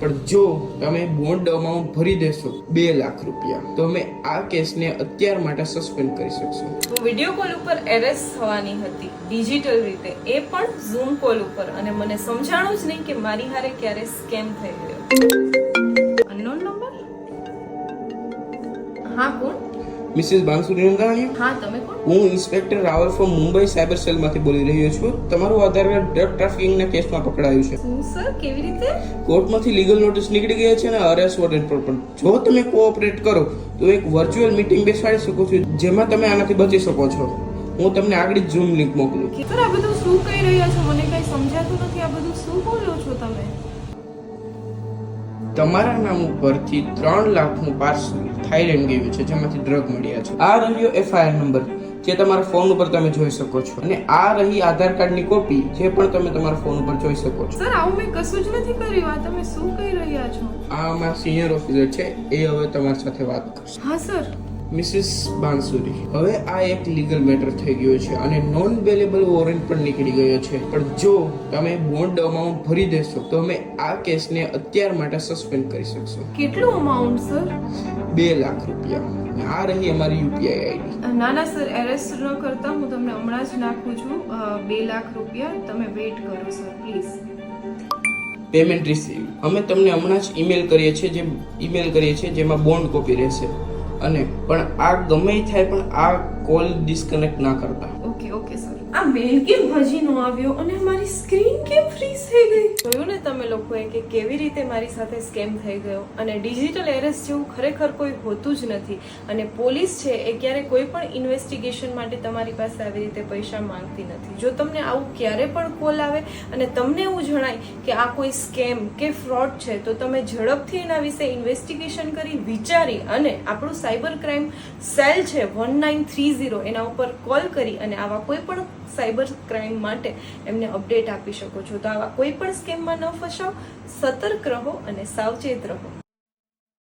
પણ જો તમે બોન્ડ અમાઉન્ટ ભરી દેશો 2 લાખ રૂપિયા તો અમે આ કેસને અત્યાર માટે સસ્પેન્ડ કરી શકશું. તો વિડીયો કોલ ઉપર એરેસ્ટ થવાની હતી ડિજિટલ રીતે, એ પણ ઝૂમ કોલ ઉપર, અને મને સમજાણું જ નહીં કે મારી હારે ક્યારે સ્કેમ થઈ ગયો. Unknown number? હા, કોણ? મિસિસ બાંસુરી નંદાણી. હા, તમે કોણ? હું inspector Raval from Mumbai cyber સેલમાંથી બોલી રહ્યો છું. તમારું આધાર કાર્ડ ડ્રગ ટ્રાફિકિંગના કેસમાં પકડાયું છે. શું સર, કેવી રીતે? કોર્ટમાંથી લીગલ નોટિસ નીકળી ગઈ છે અને અરેસ્ટ વોરંટ પર પણ. જો તમે કોઓપરેટ કરો તો એક વર્ચ્યુઅલ મીટિંગ બેસાડી શકો છો જેમાં તમે આનાથી બચી શકો છો. હું તમને આગળ ઝૂમ લિંક મોકલું. સર, આ બધું શું કહી રહ્યા છો? મને કઈ સમજાતું નથી. આ બધું શું બોલો છો તમે? તમારા નામ ઉપરથી 3 લાખનું પાર્સલ થાઈલેન્ડ ગયું છે જેમાંથી ડ્રગ મળ્યા છે. આ રહ્યો એફઆઈઆર નંબર જે તમારા ફોન ઉપર તમે જોઈ શકો છો, અને આ રહી આધાર કાર્ડની કોપી જે પણ તમે તમારા ફોન ઉપર જોઈ શકો છો. સર, આવું મેં કશું જ નથી કર્યું. આ તમે શું કહી રહ્યા છો? આ અમારા સિનિયર ઓફિસર છે, એ હવે તમારી સાથે વાત કરશે. હા સર. મિસિસ બાંસુરી, હવે આ એક લીગલ મેટર થઈ ગયો છે અને નોન બેલેબલ વોરંટ પણ નીકળી ગયો છે. પણ જો તમે બોન્ડ અમાઉન્ટ ભરી દેશો તો અમે આ કેસને અત્યાર માટે સસ્પેન્ડ કરી શકશું. કેટલું અમાઉન્ટ સર? 2 લાખ રૂપિયા. આ રહી અમારી યુપીઆઈ આઈડી. ના ના સર, એરેસ્ટ ન કરતા હું તમને હમણાં જ નાખું છું 2 લાખ રૂપિયા. તમે વેઇટ કરો સર, પ્લીઝ. Payment receive. અમે તમને હમણાં જ ઈમેલ કરીએ છીએ જેમાં બોન્ડ કોપી રહેશે. અને પણ આ ગમે થાય પણ આ કોલ ડિસ્કનેક્ટ ના કરતા. Okay okay sir. આ મેલ કેમ હજી નો આવ્યો અને મારી સ્ક્રીન કેમ ફ્રીઝ થઈ ગઈ? જોયું ને તમે લોકોએ કે કેવી રીતે મારી સાથે સ્કેમ થઈ ગયો. અને ડિજિટલ એરેસ્ટ જેવું ખરેખર કોઈ હોતું જ નથી. અને પોલીસ છે એ ક્યારે કોઈ પણ ઇન્વેસ્ટિગેશન માટે તમારી પાસે આવી રીતે પૈસા માંગતી નથી. જો તમને આવું ક્યારે પણ કોલ આવે અને તમને એવું જણાય કે આ કોઈ સ્કેમ કે ફ્રોડ છે તો તમે ઝડપથી એના વિશે ઇન્વેસ્ટિગેશન કરી વિચારી અને આપણું સાયબર ક્રાઇમ સેલ છે 1930 એના ઉપર કોલ કરી અને આવા કોઈ પણ સાયબર ક્રાઇમ માટે એમને અપડેટ આપી શકો છો. તો આવા કોઈ પણ સ્કેમમાં ન ફસાઓ, સતર્ક રહો અને સાવચેત રહો.